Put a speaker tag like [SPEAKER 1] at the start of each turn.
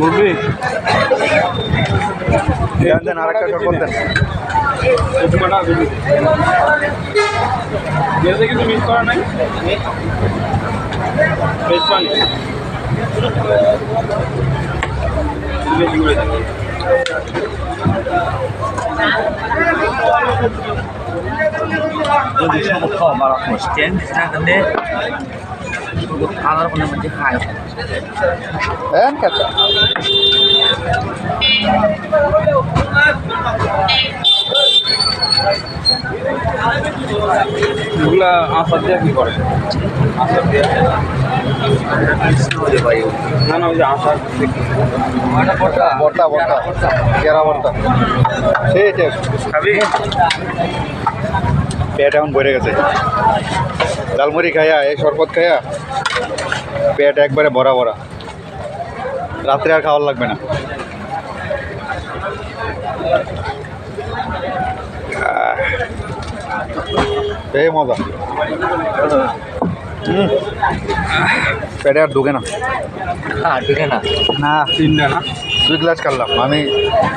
[SPEAKER 1] বুঝলি
[SPEAKER 2] দেন আর একটা শরবত দেন।
[SPEAKER 1] কিছু মিস করা নাই বেশ পানি
[SPEAKER 3] যদি শরবত খাওয়া বাড়া স্ট্যান্ড না করলে শরবত খাওয়ার কোনো মধ্যে খায়
[SPEAKER 2] দেন কাঁচা
[SPEAKER 1] এগুলা আচার দিয়ে কি করে আচার দিয়ে
[SPEAKER 3] ভাই
[SPEAKER 1] না না ওই যে আচার
[SPEAKER 2] ভর্তা ভর্তা কেরা ভর্তা সেই টেস্ট
[SPEAKER 1] খাবি
[SPEAKER 2] পেট এখন ভরে গেছে ঝালমুড়ি খাইয়া এই শরবত খাইয়া পেট একবারে ভরা ভরা রাত্রে আর খাওয়ার লাগবে না এই মজা পেটে আর ঢুকে না
[SPEAKER 3] হ্যাঁ ঠিক না
[SPEAKER 2] না
[SPEAKER 1] তিনটা না
[SPEAKER 2] 2 গ্লাস খাইলাম আমি